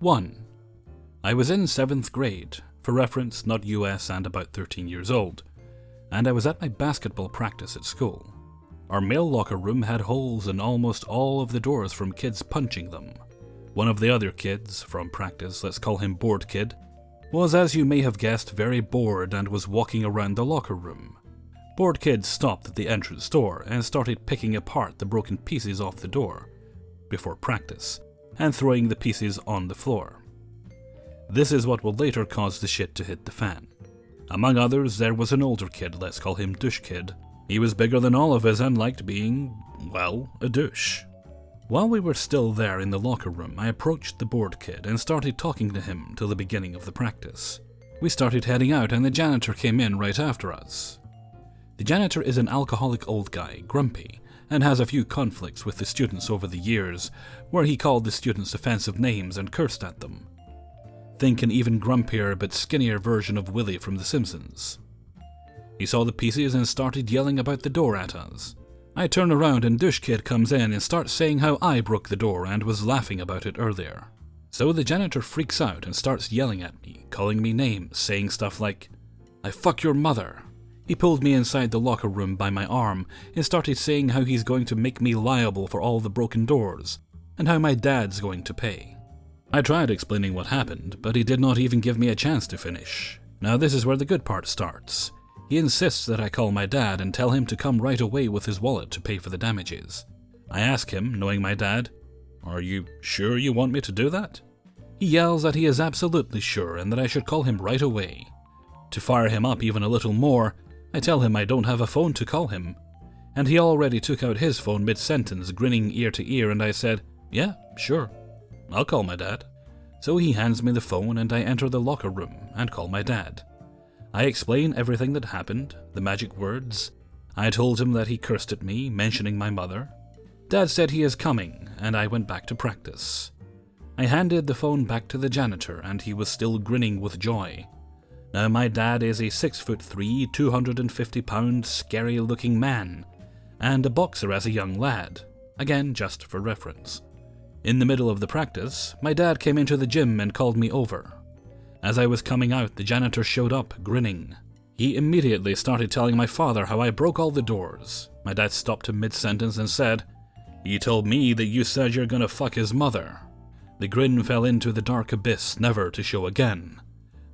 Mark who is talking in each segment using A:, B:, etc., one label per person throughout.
A: 1. I was in 7th grade, for reference not US and about 13 years old, and I was at my basketball practice at school. Our male locker room had holes in almost all of the doors from kids punching them. One of the other kids, from practice, let's call him Bored Kid, was, as you may have guessed, very bored and was walking around the locker room. Bored Kid stopped at the entrance door and started picking apart the broken pieces off the door, before practice, and throwing the pieces on the floor. This is what will later cause the shit to hit the fan. Among others, there was an older kid, let's call him Douche Kid. He was bigger than all of us and liked being, well, a douche. While we were still there in the locker room, I approached the Bored Kid and started talking to him till the beginning of the practice. We started heading out and the janitor came in right after us. The janitor is an alcoholic old guy, grumpy, and has a few conflicts with the students over the years, where he called the students offensive names and cursed at them. Think an even grumpier but skinnier version of Willie from The Simpsons. He saw the pieces and started yelling about the door at us. I turn around and Douche Kid comes in and starts saying how I broke the door and was laughing about it earlier. So the janitor freaks out and starts yelling at me, calling me names, saying stuff like, "I fuck your mother." He pulled me inside the locker room by my arm and started saying how he's going to make me liable for all the broken doors, and how my dad's going to pay. I tried explaining what happened, but he did not even give me a chance to finish. Now this is where the good part starts. He insists that I call my dad and tell him to come right away with his wallet to pay for the damages. I ask him, knowing my dad, "Are you sure you want me to do that?" He yells that he is absolutely sure and that I should call him right away. To fire him up even a little more, I tell him I don't have a phone to call him, and he already took out his phone mid-sentence, grinning ear to ear, and I said, "Yeah, sure, I'll call my dad." So he hands me the phone and I enter the locker room and call my dad. I explain everything that happened, the magic words. I told him that he cursed at me, mentioning my mother. Dad said he is coming, and I went back to practice. I handed the phone back to the janitor and he was still grinning with joy. Now my dad is a 6'3", 250-pound, scary-looking man, and a boxer as a young lad, again just for reference. In the middle of the practice, my dad came into the gym and called me over. As I was coming out, the janitor showed up, grinning. He immediately started telling my father how I broke all the doors. My dad stopped him mid-sentence and said, "He told me that you said you're gonna fuck his mother." The grin fell into the dark abyss, never to show again.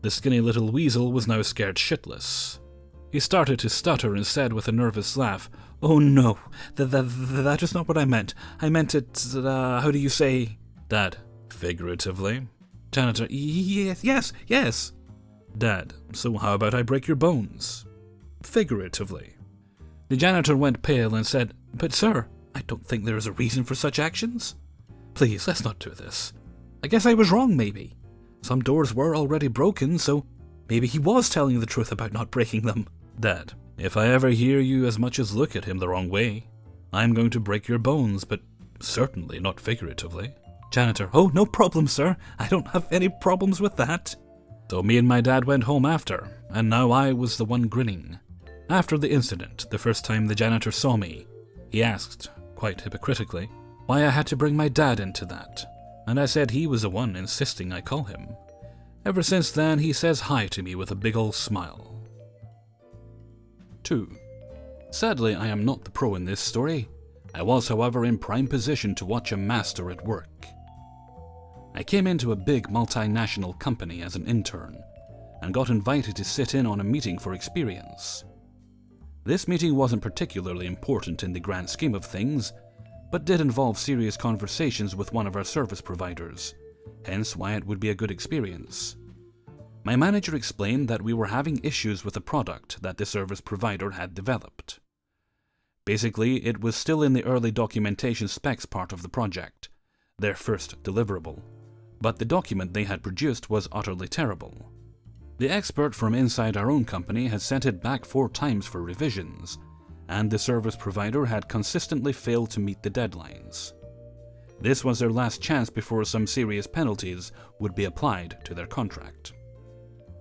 A: The skinny little weasel was now scared shitless. He started to stutter and said with a nervous laugh, "Oh no, that is not what I meant. I meant it, how do you say?" Dad, "Figuratively." Janitor, yes. Dad, "So how about I break your bones?" "Figuratively." The janitor went pale and said, "But sir, I don't think there is a reason for such actions. Please, let's not do this. I guess I was wrong, maybe. Some doors were already broken, so maybe he was telling the truth about not breaking them." Dad, "If I ever hear you as much as look at him the wrong way, I'm going to break your bones, but certainly not figuratively." Janitor, "Oh, no problem, sir. I don't have any problems with that." So me and my dad went home after, and now I was the one grinning. After the incident, the first time the janitor saw me, he asked, quite hypocritically, why I had to bring my dad into that, and I said he was the one insisting I call him. Ever since then, he says hi to me with a big ol' smile. 2. Sadly, I am not the pro in this story. I was, however, in prime position to watch a master at work. I came into a big multinational company as an intern, and got invited to sit in on a meeting for experience. This meeting wasn't particularly important in the grand scheme of things, but did involve serious conversations with one of our service providers, hence why it would be a good experience. My manager explained that we were having issues with a product that the service provider had developed. Basically, it was still in the early documentation specs part of the project, their first deliverable, but the document they had produced was utterly terrible. The expert from inside our own company had sent it back 4 times for revisions, and the service provider had consistently failed to meet the deadlines. This was their last chance before some serious penalties would be applied to their contract.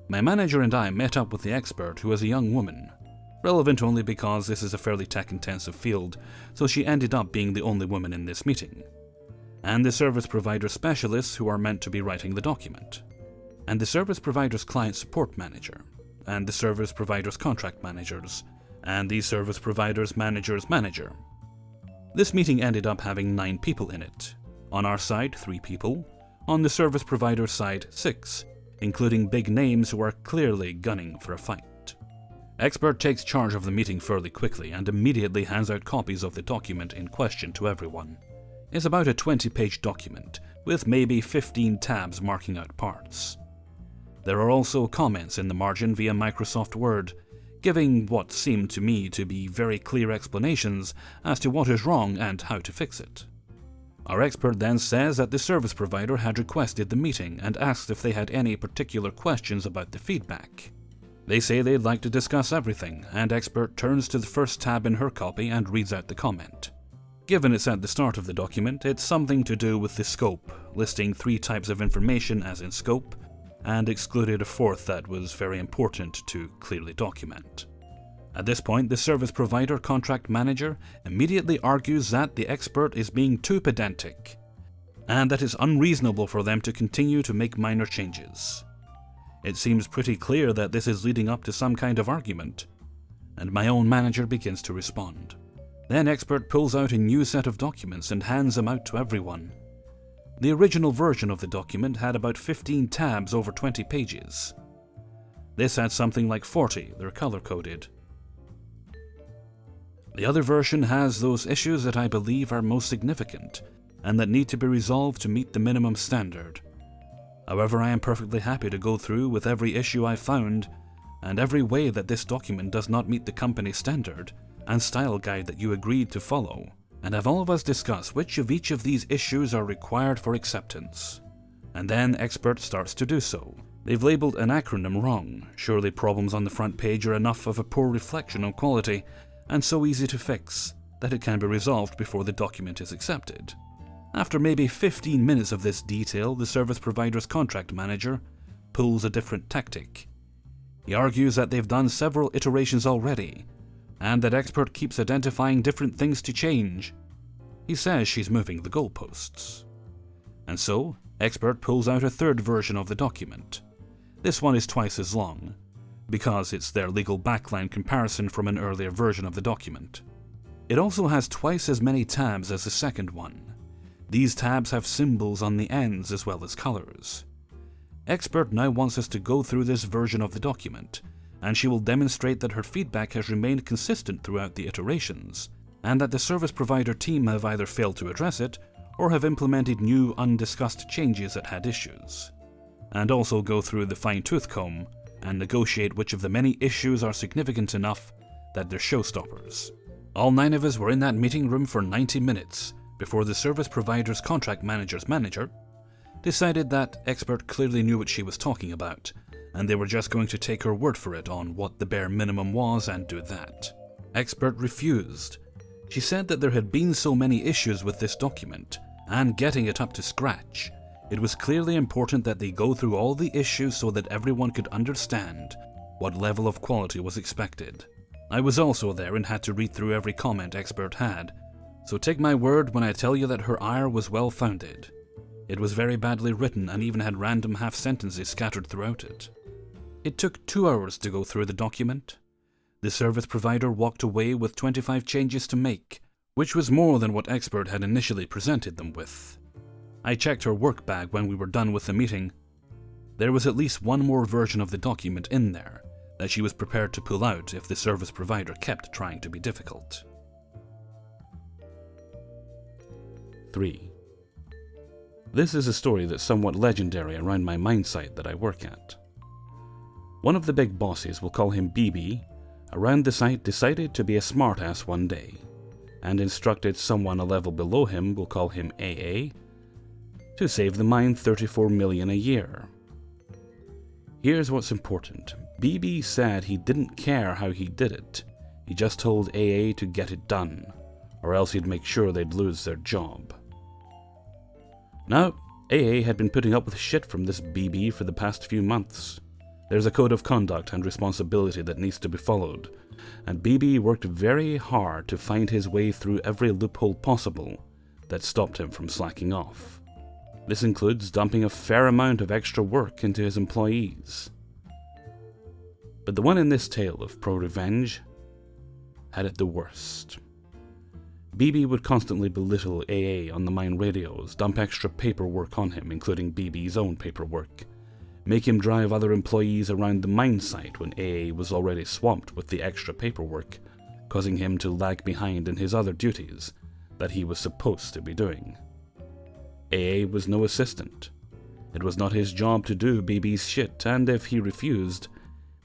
A: My manager and I met up with the expert, who was a young woman, relevant only because this is a fairly tech-intensive field, so she ended up being the only woman in this meeting. and the service provider specialists who are meant to be writing the document, and the service provider's client support manager, and the service provider's contract managers, and the service provider's manager's manager. This meeting ended up having 9 people in it. On our side, 3 people. On the service provider's side, 6, including big names who are clearly gunning for a fight. Expert takes charge of the meeting fairly quickly and immediately hands out copies of the document in question to everyone. It's about a 20-page document, with maybe 15 tabs marking out parts. There are also comments in the margin via Microsoft Word, giving what seemed to me to be very clear explanations as to what is wrong and how to fix it. Our expert then says that the service provider had requested the meeting and asked if they had any particular questions about the feedback. They say they'd like to discuss everything, and expert turns to the first tab in her copy and reads out the comment. Given it's at the start of the document, it's something to do with the scope, listing 3 types of information as in scope, and excluded a 4th that was very important to clearly document. At this point, the service provider contract manager immediately argues that the expert is being too pedantic, and that it's unreasonable for them to continue to make minor changes. It seems pretty clear that this is leading up to some kind of argument, and my own manager begins to respond. Then expert pulls out a new set of documents and hands them out to everyone. The original version of the document had about 15 tabs over 20 pages. This had something like 40, they're color-coded. The other version has those issues that I believe are most significant, and that need to be resolved to meet the minimum standard. However, I am perfectly happy to go through with every issue I found, and every way that this document does not meet the company standard and style guide that you agreed to follow, and have all of us discuss which of each of these issues are required for acceptance. And then expert starts to do so. They've labeled an acronym wrong. Surely problems on the front page are enough of a poor reflection on quality, and so easy to fix, that it can be resolved before the document is accepted. After maybe 15 minutes of this detail, the service provider's contract manager pulls a different tactic. He argues that they've done several iterations already, and that expert keeps identifying different things to change. He says she's moving the goalposts. And so, expert pulls out a 3rd version of the document. This one is twice as long, because it's their legal backline comparison from an earlier version of the document. It also has twice as many tabs as the 2nd one. These tabs have symbols on the ends as well as colors. Expert now wants us to go through this version of the document, and she will demonstrate that her feedback has remained consistent throughout the iterations, and that the service provider team have either failed to address it or have implemented new undiscussed changes that had issues. And also go through the fine-tooth comb and negotiate which of the many issues are significant enough that they're showstoppers. All 9 of us were in that meeting room for 90 minutes before the service provider's contract manager's manager decided that expert clearly knew what she was talking about, and they were just going to take her word for it on what the bare minimum was and do that. Expert refused. She said that there had been so many issues with this document, and getting it up to scratch, it was clearly important that they go through all the issues so that everyone could understand what level of quality was expected. I was also there and had to read through every comment expert had, so take my word when I tell you that her ire was well founded. It was very badly written and even had random half sentences scattered throughout it. It took 2 hours to go through the document. The service provider walked away with 25 changes to make, which was more than what expert had initially presented them with. I checked her work bag when we were done with the meeting. There was at least one more version of the document in there that she was prepared to pull out if the service provider kept trying to be difficult. 3. This is a story that's somewhat legendary around my mine site that I work at. One of the big bosses, we'll call him BB, around the site decided to be a smartass one day, and instructed someone a level below him, we'll call him AA, to save the mine $34 million a year. Here's what's important. BB said he didn't care how he did it, he just told AA to get it done, or else he'd make sure they'd lose their job. Now, AA had been putting up with shit from this BB for the past few months. There's a code of conduct and responsibility that needs to be followed, and BB worked very hard to find his way through every loophole possible, that stopped him from slacking off. This includes dumping a fair amount of extra work into his employees. But the one in this tale of PettyRevenge had it the worst. BB would constantly belittle AA on the mine radios, dump extra paperwork on him, including BB's own paperwork, make him drive other employees around the mine site when AA was already swamped with the extra paperwork, causing him to lag behind in his other duties that he was supposed to be doing. AA was no assistant. It was not his job to do BB's shit, and if he refused,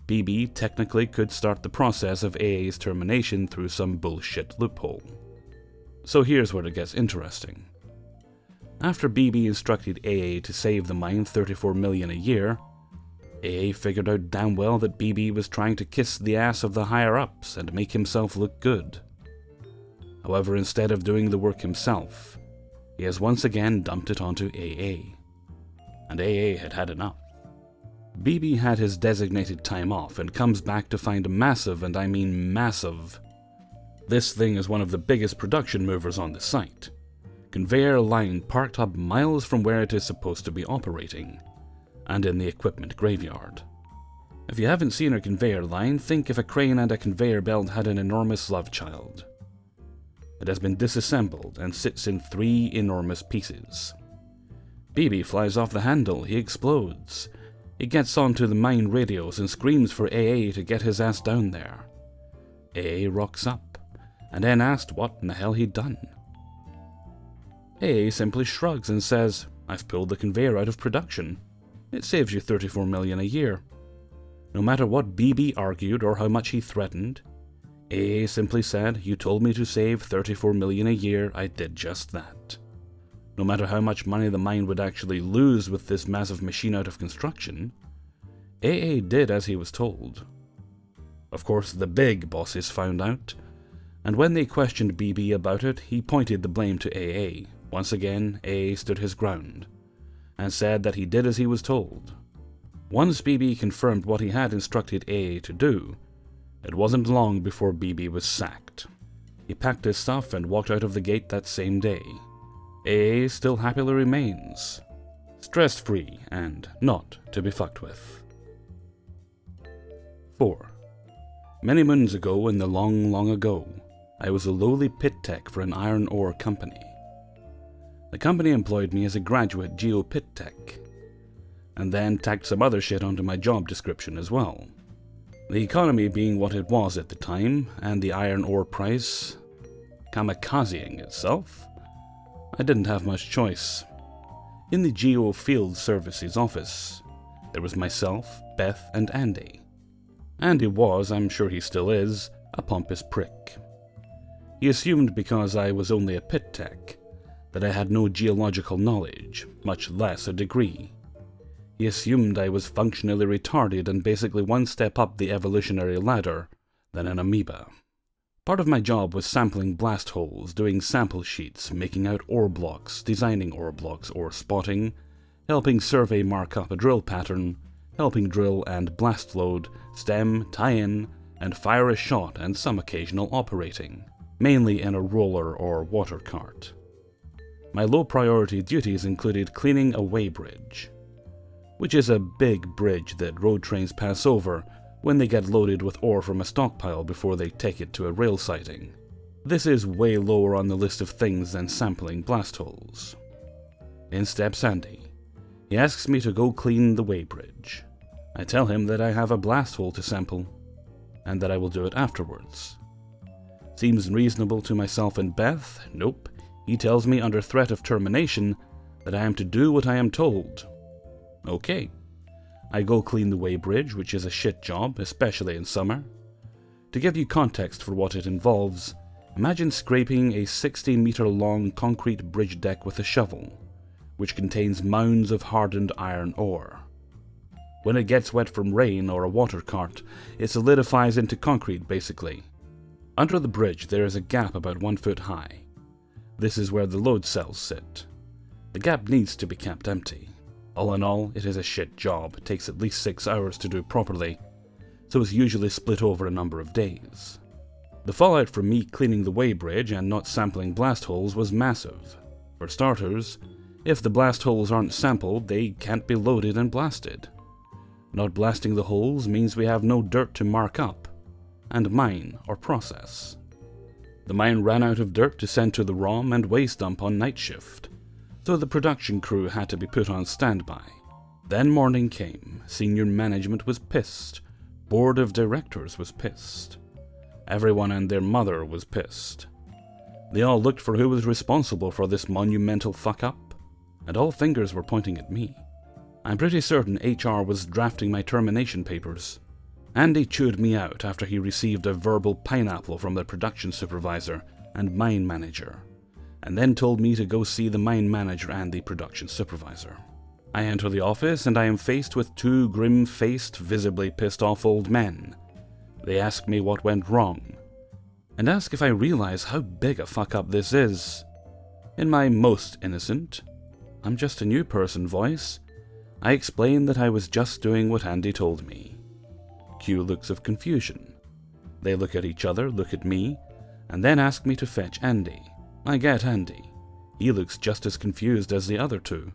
A: BB technically could start the process of AA's termination through some bullshit loophole. So here's where it gets interesting. After BB instructed AA to save the mine $34 million a year, AA figured out damn well that BB was trying to kiss the ass of the higher-ups and make himself look good. However, instead of doing the work himself, he has once again dumped it onto AA. And AA had had enough. BB had his designated time off and comes back to find a massive, and I mean massive. This thing is one of the biggest production movers on the site. Conveyor line parked up miles from where it is supposed to be operating, and in the equipment graveyard. If you haven't seen a conveyor line, think if a crane and a conveyor belt had an enormous love child. It has been disassembled and sits in 3 enormous pieces. BB flies off the handle, he explodes. He gets onto the mine radios and screams for AA to get his ass down there. AA rocks up, and then asked what in the hell he'd done. AA simply shrugs and says, "I've pulled the conveyor out of production. It saves you $34 million a year." No matter what BB argued or how much he threatened, AA simply said, "You told me to save $34 million a year, I did just that." No matter how much money the mine would actually lose with this massive machine out of construction, AA did as he was told. Of course, the big bosses found out, and when they questioned BB about it, he pointed the blame to AA. Once again, AA stood his ground, and said that he did as he was told. Once BB confirmed what he had instructed AA to do, it wasn't long before BB was sacked. He packed his stuff and walked out of the gate that same day. AA still happily remains, stress-free and not to be fucked with. 4. Many moons ago, in the long, long ago, I was a lowly pit tech for an iron ore company. The company employed me as a graduate geo-pit tech, and then tacked some other shit onto my job description as well. The economy being what it was at the time, and the iron ore price kamikazing itself, I didn't have much choice. In the Geo Field Services office, there was myself, Beth, and Andy. Andy was, I'm sure he still is, a pompous prick. He assumed because I was only a pit tech that I had no geological knowledge, much less a degree. He assumed I was functionally retarded and basically one step up the evolutionary ladder than an amoeba. Part of my job was sampling blast holes, doing sample sheets, making out ore blocks, designing ore blocks, ore spotting, helping survey mark up a drill pattern, helping drill and blast load, stem, tie-in, and fire a shot, and some occasional operating, mainly in a roller or water cart. My low-priority duties included cleaning a weighbridge, which is a big bridge that road trains pass over when they get loaded with ore from a stockpile before they take it to a rail siding. This is way lower on the list of things than sampling blast holes. In steps Andy. He asks me to go clean the weighbridge. I tell him that I have a blast hole to sample, and that I will do it afterwards. Seems reasonable to myself and Beth? Nope. He tells me under threat of termination that I am to do what I am told. Okay. I go clean the weighbridge, which is a shit job, especially in summer. To give you context for what it involves, imagine scraping a 60-meter-long concrete bridge deck with a shovel, which contains mounds of hardened iron ore. When it gets wet from rain or a water cart, it solidifies into concrete basically. Under the bridge there is a gap about 1 foot high. This is where the load cells sit. The gap needs to be kept empty. All in all, it is a shit job. It takes at least 6 hours to do properly, so it's usually split over a number of days. The fallout from me cleaning the weighbridge and not sampling blast holes was massive. For starters, if the blast holes aren't sampled, they can't be loaded and blasted. Not blasting the holes means we have no dirt to mark up and mine or process. The mine ran out of dirt to send to the ROM and waste dump on night shift, so the production crew had to be put on standby. Then morning came, senior management was pissed, board of directors was pissed. Everyone and their mother was pissed. They all looked for who was responsible for this monumental fuck-up, and all fingers were pointing at me. I'm pretty certain HR was drafting my termination papers. Andy chewed me out after he received a verbal pineapple from the production supervisor and mine manager, and then told me to go see the mine manager and the production supervisor. I enter the office and I am faced with two grim-faced, visibly pissed-off old men. They ask me what went wrong, and ask if I realize how big a fuck-up this is. In my most innocent, I'm just a new person voice, I explain that I was just doing what Andy told me. Cue looks of confusion. They look at each other, look at me, and then ask me to fetch Andy. I get Andy. He looks just as confused as the other two.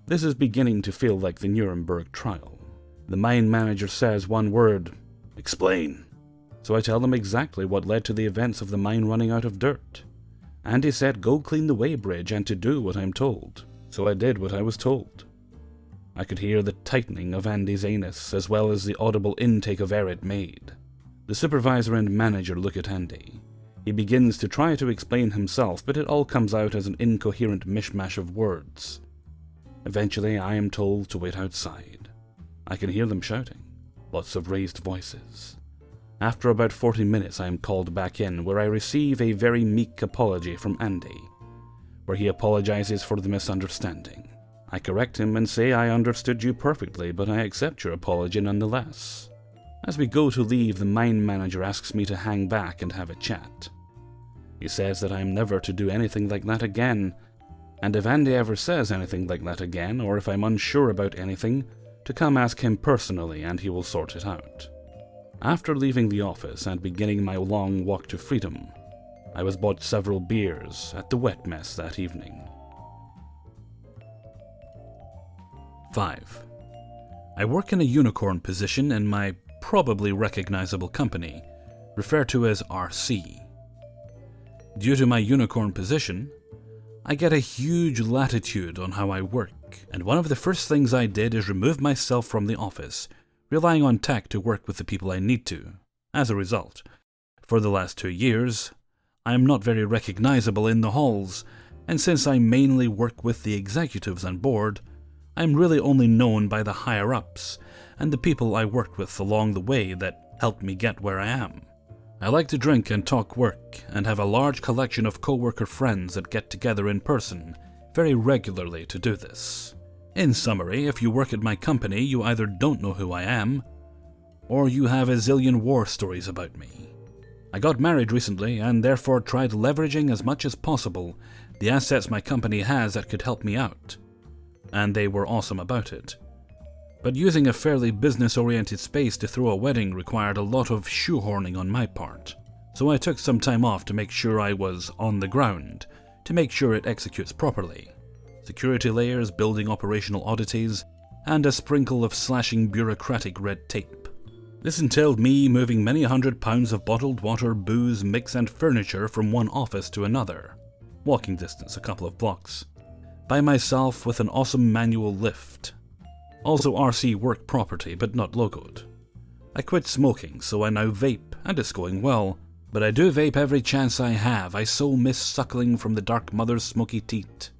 A: This is beginning to feel like the Nuremberg trial. The mine manager says one word, "Explain." So I tell them exactly what led to the events of the mine running out of dirt. Andy said go clean the weighbridge and to do what I'm told. So I did what I was told. I could hear the tightening of Andy's anus as well as the audible intake of air it made. The supervisor and manager look at Andy. He begins to try to explain himself, but it all comes out as an incoherent mishmash of words. Eventually, I am told to wait outside. I can hear them shouting, lots of raised voices. After about 40 minutes, I am called back in, where I receive a very meek apology from Andy, where he apologizes for the misunderstanding. I correct him and say I understood you perfectly, but I accept your apology nonetheless. As we go to leave, the mine manager asks me to hang back and have a chat. He says that I am never to do anything like that again, and if Andy ever says anything like that again, or if I'm unsure about anything, to come ask him personally and he will sort it out. After leaving the office and beginning my long walk to freedom, I was bought several beers at the Wet Mess that evening. 5. I work in a unicorn position in my probably recognizable company, referred to as RC. Due to my unicorn position, I get a huge latitude on how I work, and one of the first things I did is remove myself from the office, relying on tech to work with the people I need to. As a result, for the last 2 years, I am not very recognizable in the halls, and since I mainly work with the executives on board, I'm really only known by the higher-ups and the people I worked with along the way that helped me get where I am. I like to drink and talk work, and have a large collection of co-worker friends that get together in person very regularly to do this. In summary, if you work at my company, you either don't know who I am, or you have a zillion war stories about me. I got married recently, and therefore tried leveraging as much as possible the assets my company has that could help me out, and they were awesome about it. But using a fairly business-oriented space to throw a wedding required a lot of shoehorning on my part, so I took some time off to make sure I was on the ground, to make sure it executes properly. Security layers, building operational oddities, and a sprinkle of slashing bureaucratic red tape. This entailed me moving many 100 pounds of bottled water, booze, mix and furniture from one office to another, walking distance a couple of blocks, by myself with an awesome manual lift. Also RC work property, but not logoed. I quit smoking, so I now vape, and it's going well, but I do vape every chance I have. I so miss suckling from the dark mother's smoky teat.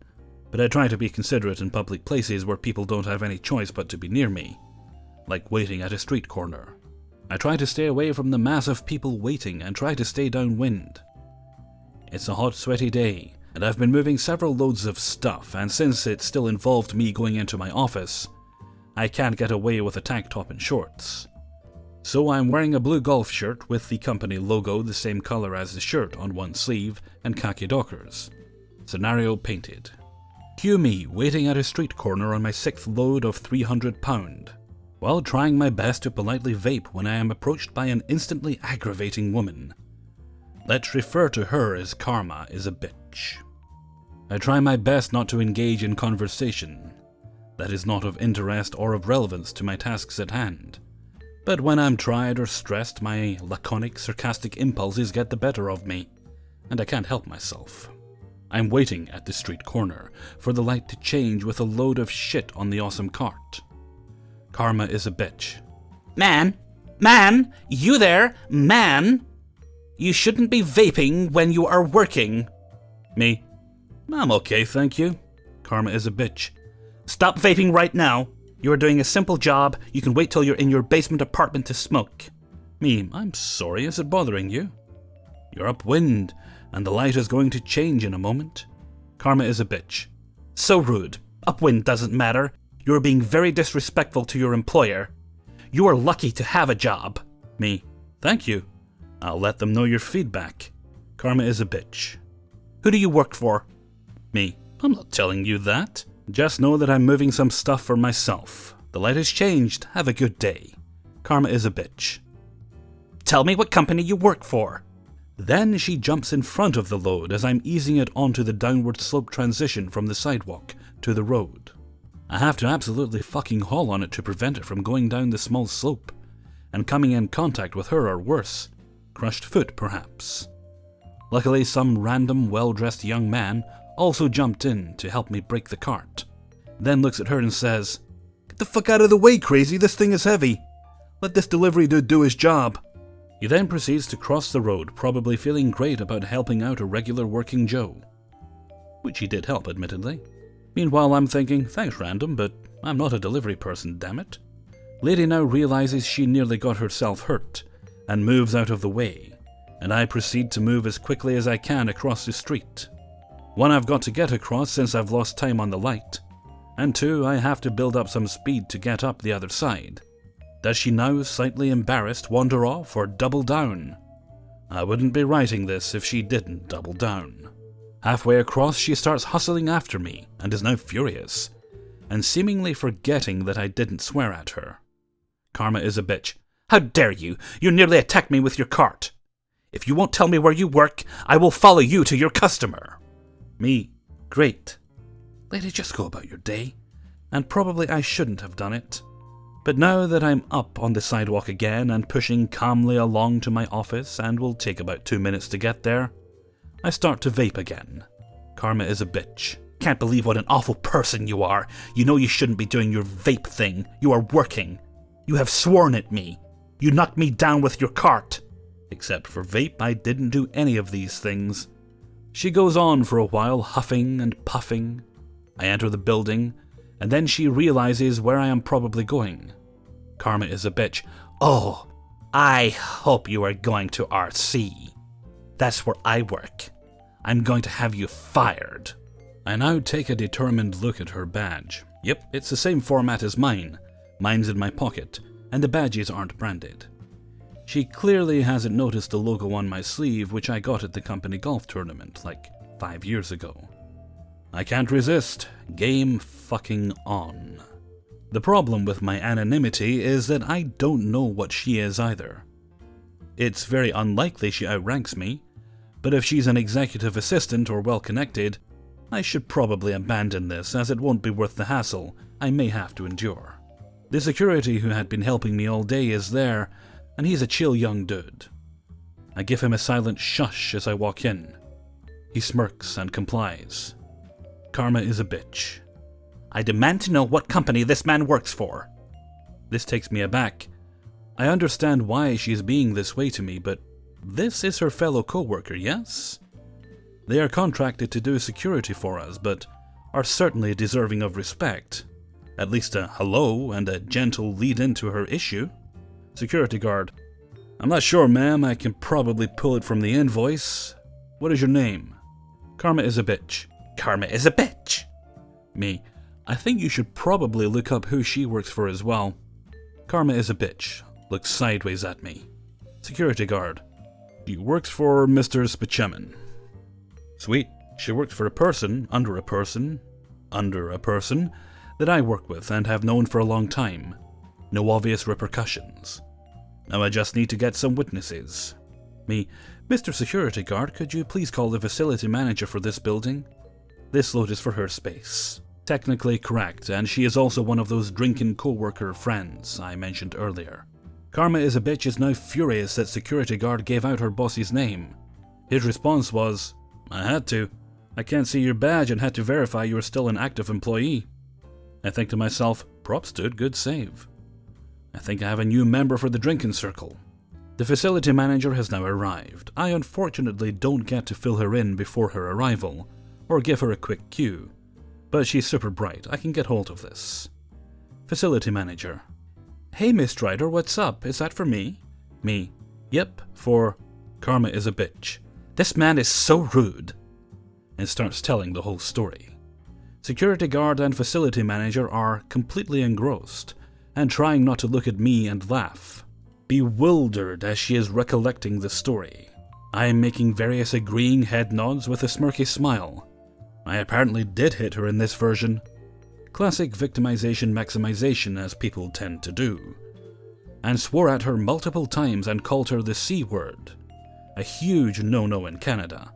A: But I try to be considerate in public places where people don't have any choice but to be near me, like waiting at a street corner. I try to stay away from the mass of people waiting and try to stay downwind. It's a hot, sweaty day, and I've been moving several loads of stuff, and since it still involved me going into my office, I can't get away with a tank top and shorts. So I'm wearing a blue golf shirt with the company logo the same color as the shirt on one sleeve and khaki dockers. Scenario painted. Cue me waiting at a street corner on my 6th load of 300 pound, while trying my best to politely vape when I am approached by an instantly aggravating woman. Let's refer to her as Karma is a bitch. I try my best not to engage in conversation that is not of interest or of relevance to my tasks at hand. But when I'm tried or stressed, my laconic, sarcastic impulses get the better of me, and I can't help myself. I'm waiting at the street corner for the light to change with a load of shit on the awesome cart. Karma is a bitch.
B: Man! Man! You there! Man! You shouldn't be vaping when you are working.
A: Me. I'm okay, thank you. Karma is a bitch.
B: Stop vaping right now. You are doing a simple job. You can wait till you're in your basement apartment to smoke.
A: Me. I'm sorry, is it bothering you? You're upwind, and the light is going to change in a moment. Karma is a bitch.
B: So rude. Upwind doesn't matter. You are being very disrespectful to your employer. You are lucky to have a job.
A: Me. Thank you. I'll let them know your feedback. Karma is a bitch.
B: Who do you work for?
A: Me. I'm not telling you that. Just know that I'm moving some stuff for myself. The light has changed. Have a good day. Karma is a bitch.
B: Tell me what company you work for.
A: Then she jumps in front of the load as I'm easing it onto the downward slope transition from the sidewalk to the road. I have to absolutely fucking haul on it to prevent it from going down the small slope and coming in contact with her or worse. Crushed foot, perhaps. Luckily, some random, well-dressed young man also jumped in to help me brake the cart, then looks at her and says, "Get the fuck out of the way, crazy, this thing is heavy. Let this delivery dude do his job." He then proceeds to cross the road, probably feeling great about helping out a regular working Joe. Which he did help, admittedly. Meanwhile, I'm thinking, thanks random, but I'm not a delivery person, damn it. Lady now realizes she nearly got herself hurt, and moves out of the way, and I proceed to move as quickly as I can across the street. One, I've got to get across since I've lost time on the light, and two, I have to build up some speed to get up the other side. Does she now, slightly embarrassed, wander off or double down? I wouldn't be writing this if she didn't double down. Halfway across, she starts hustling after me and is now furious, and seemingly forgetting that I didn't swear at her. Karma is a bitch.
B: How dare you! You nearly attacked me with your cart. If you won't tell me where you work, I will follow you to your customer.
A: Me. Great. Lady, just go about your day. And probably I shouldn't have done it. But now that I'm up on the sidewalk again and pushing calmly along to my office, and will take about 2 minutes to get there, I start to vape again. Karma is a bitch.
B: Can't believe what an awful person you are. You know you shouldn't be doing your vape thing. You are working. You have sworn at me. You knocked me down with your cart.
A: Except for vape, I didn't do any of these things. She goes on for a while, huffing and puffing. I enter the building, and then she realizes where I am probably going. Karma is a bitch.
B: Oh, I hope you are going to RC. That's where I work. I'm going to have you fired.
A: I now take a determined look at her badge. Yep, it's the same format as mine. Mine's in my pocket, and the badges aren't branded. She clearly hasn't noticed the logo on my sleeve, which I got at the company golf tournament like 5 years ago. I can't resist. Game fucking on. The problem with my anonymity is that I don't know what she is either. It's very unlikely she outranks me, but if she's an executive assistant or well-connected, I should probably abandon this, as it won't be worth the hassle I may have to endure. The security who had been helping me all day is there, and he's a chill young dude. I give him a silent shush as I walk in. He smirks and complies. Karma is a bitch.
B: I demand to know what company this man works for.
A: This takes me aback. I understand why she's being this way to me, but this is her fellow co-worker, yes? They are contracted to do security for us, but are certainly deserving of respect. At least a hello and a gentle lead into her issue. Security guard. I'm not sure, ma'am. I can probably pull it from the invoice. What is your name? Karma is a bitch.
B: Karma is a bitch.
A: Me. I think you should probably look up who she works for as well. Karma is a bitch. Looks sideways at me. Security guard. She works for Mr. Spichemin. Sweet. She works for a person, under a person, that I work with and have known for a long time. No obvious repercussions. Now I just need to get some witnesses. Me. Mr. Security Guard, could you please call the facility manager for this building? This load is for her space. Technically correct, and she is also one of those drinking co-worker friends I mentioned earlier. Karma is a bitch is now furious that security guard gave out her boss's name. His response was, "I had to. I can't see your badge and had to verify you are still an active employee." I think to myself, props dude, good save. I think I have a new member for the drinking circle. The facility manager has now arrived. I unfortunately don't get to fill her in before her arrival, or give her a quick cue. But she's super bright, I can get hold of this. Facility manager. "Hey Miss Strider, what's up? Is that for me?" Me. "Yep, for Karma is a bitch. This man is so rude." And starts telling the whole story. Security guard and facility manager are completely engrossed, and trying not to look at me and laugh. Bewildered as she is recollecting the story. I am making various agreeing head nods with a smirky smile. I apparently did hit her in this version. Classic victimization maximization, as people tend to do. And swore at her multiple times and called her the C word. A huge no-no in Canada.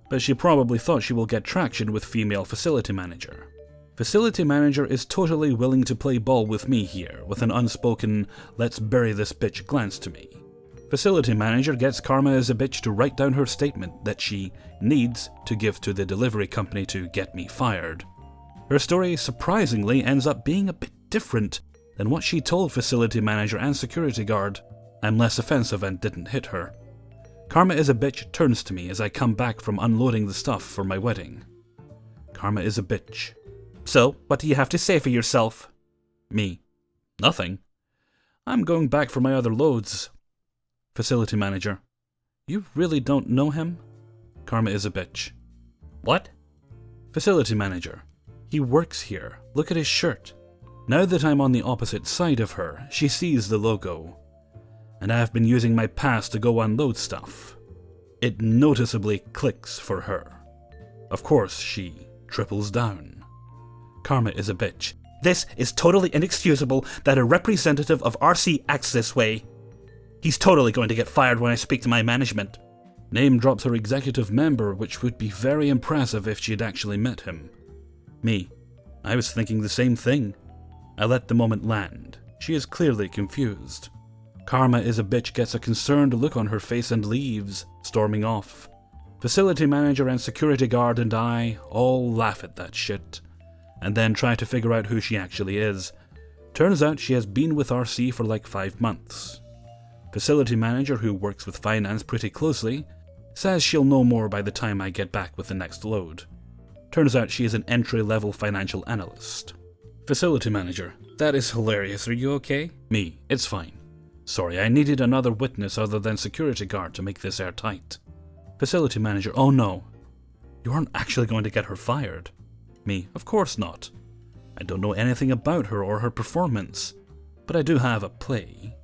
A: But she probably thought she will get traction with female facility manager. Facility manager is totally willing to play ball with me here, with an unspoken, "let's bury this bitch" glance to me. Facility manager gets Karma as a bitch to write down her statement that she needs to give to the delivery company to get me fired. Her story surprisingly ends up being a bit different than what she told facility manager and security guard. I'm less offensive and didn't hit her. Karma is a bitch turns to me as I come back from unloading the stuff for my wedding. Karma is a bitch. "So, what do you have to say for yourself?" Me. "Nothing. I'm going back for my other loads." Facility manager. "You really don't know him?" Karma is a bitch. "What?" Facility manager. "He works here. Look at his shirt." Now that I'm on the opposite side of her, she sees the logo. And I have been using my pass to go unload stuff. It noticeably clicks for her. Of course, she triples down. Karma is a bitch. "This is totally inexcusable that a representative of RC acts this way. He's totally going to get fired when I speak to my management." Name drops her executive member, which would be very impressive if she'd actually met him. Me. I was thinking the same thing. I let the moment land. She is clearly confused. Karma is a bitch gets a concerned look on her face and leaves, storming off. Facility manager and security guard and I all laugh at that shit, and then try to figure out who she actually is. Turns out she has been with RC for like 5 months. Facility manager, who works with finance pretty closely, says she'll know more by the time I get back with the next load. Turns out she is an entry-level financial analyst. Facility manager. "That is hilarious. Are you okay?" Me. "It's fine. Sorry, I needed another witness other than security guard to make this airtight." Facility manager. "Oh no. You aren't actually going to get her fired." Me. "Of course not. I don't know anything about her or her performance, but I do have a play.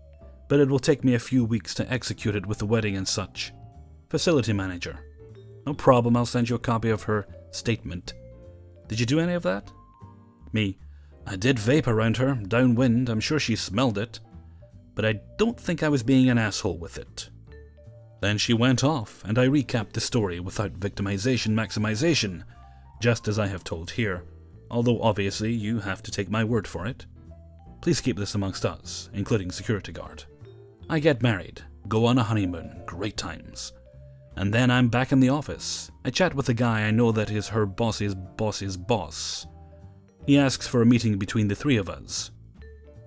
A: But it will take me a few weeks to execute it with the wedding and such." Facility manager. "No problem, I'll send you a copy of her statement. Did you do any of that?" Me. "I did vape around her, downwind, I'm sure she smelled it. But I don't think I was being an asshole with it." Then she went off, and I recapped the story without victimization maximization, just as I have told here, although obviously you have to take my word for it. Please keep this amongst us, including security guard. I get married, go on a honeymoon, great times. And then I'm back in the office. I chat with a guy I know that is her boss's boss's boss. He asks for a meeting between the three of us.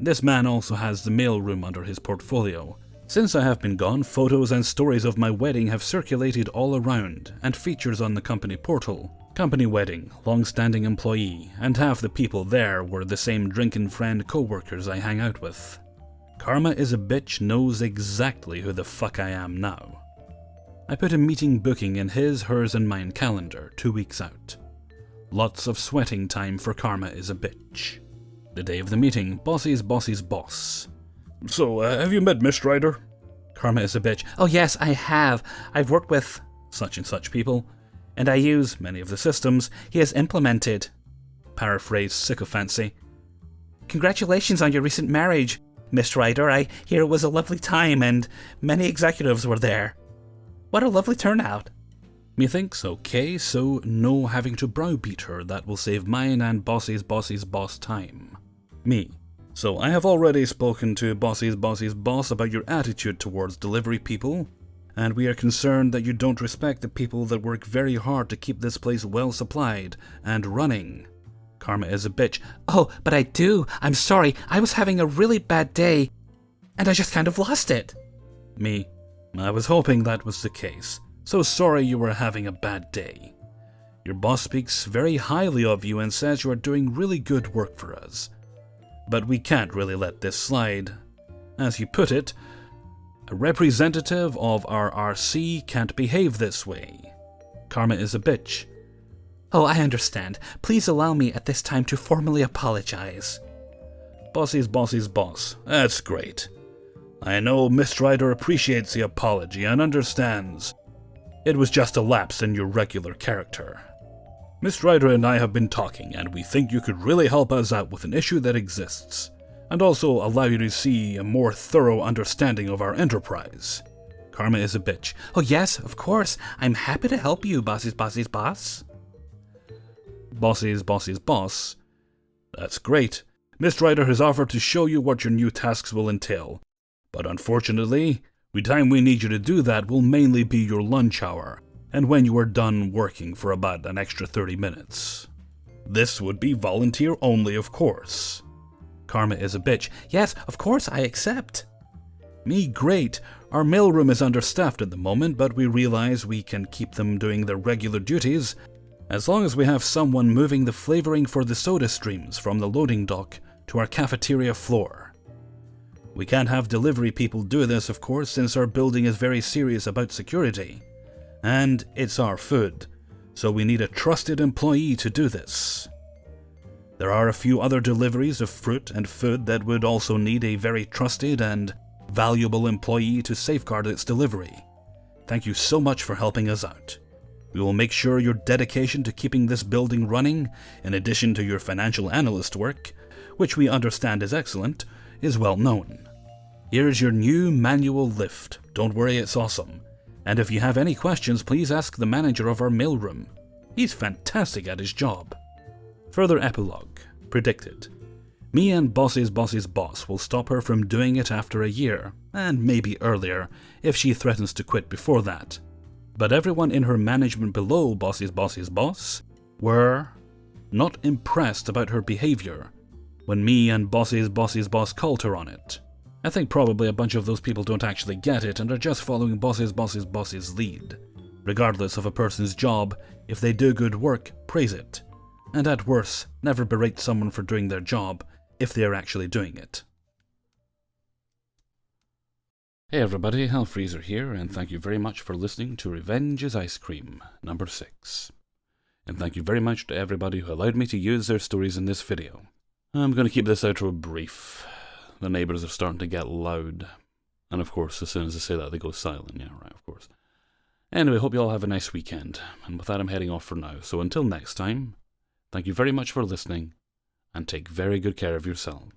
A: This man also has the mailroom under his portfolio. Since I have been gone, photos and stories of my wedding have circulated all around, and features on the company portal. Company wedding, long-standing employee, and half the people there were the same drinking friend co-workers I hang out with. Karma is a bitch knows exactly who the fuck I am now. I put a meeting booking in his, hers and mine calendar 2 weeks out. Lots of sweating time for Karma is a bitch. The day of the meeting, bossy's boss's boss. "So, have you met Miss Strider?" Karma is a bitch. "Oh yes, I have. I've worked with such and such people, and I use many of the systems he has implemented." Paraphrase sycophancy. "Congratulations on your recent marriage, Miss Strider. I hear it was a lovely time and many executives were there. What a lovely turnout." Methinks okay, so no having to browbeat her, that will save mine and Bossy's boss time. Me. So I have already spoken to Bossy's boss about your attitude towards delivery people, and we are concerned that you don't respect the people that work very hard to keep this place well supplied and running. Karma is a bitch.
C: Oh, but I do. I'm sorry. I was having a really bad day, and I just kind of lost it.
A: Me. I was hoping that was the case. So sorry you were having a bad day. Your boss speaks very highly of you and says you are doing really good work for us. But we can't really let this slide. As you put it, a representative of our RC can't behave this way. Karma is a bitch.
C: Oh, I understand. Please allow me at this time to formally apologize.
A: Bossy's boss. That's great. I know Miss Ryder appreciates the apology and understands. It was just a lapse in your regular character. Miss Ryder and I have been talking, and we think you could really help us out with an issue that exists, and also allow you to see a more thorough understanding of our enterprise. Karma is a bitch.
C: Oh yes, of course. I'm happy to help you, Bossy's boss.
A: Bossy's boss. That's great. Miss Ryder has offered to show you what your new tasks will entail, but unfortunately, the time we need you to do that will mainly be your lunch hour, and when you are done working for about an extra 30 minutes. This would be volunteer only, of course.
C: Karma is a bitch. Yes, of course, I accept.
A: Me, great. Our mailroom is understaffed at the moment, but we realize we can keep them doing their regular duties as long as we have someone moving the flavoring for the soda streams from the loading dock to our cafeteria floor. We can't have delivery people do this, of course, since our building is very serious about security. And it's our food, so we need a trusted employee to do this. There are a few other deliveries of fruit and food that would also need a very trusted and valuable employee to safeguard its delivery. Thank you so much for helping us out. We will make sure your dedication to keeping this building running, in addition to your financial analyst work, which we understand is excellent, is well known. Here's your new manual lift. Don't worry, it's awesome. And if you have any questions, please ask the manager of our mailroom. He's fantastic at his job. Further epilogue. Predicted. Me and Bossy's boss will stop her from doing it after a year, and maybe earlier, if she threatens to quit before that. But everyone in her management below Bossy's boss were not impressed about her behavior when me and Bossy's boss called her on it. I think probably a bunch of those people don't actually get it and are just following Bossy's boss's lead. Regardless of a person's job, if they do good work, praise it. And at worst, never berate someone for doing their job if they are actually doing it. Hey everybody, Hellfreezer here, and thank you very much for listening to Revenge is Ice Cream, number 6. And thank you very much to everybody who allowed me to use their stories in this video. I'm going to keep this outro brief. The neighbours are starting to get loud. And of course, as soon as I say that, they go silent. Yeah, right, of course. Anyway, hope you all have a nice weekend. And with that, I'm heading off for now. So until next time, thank you very much for listening, and take very good care of yourselves.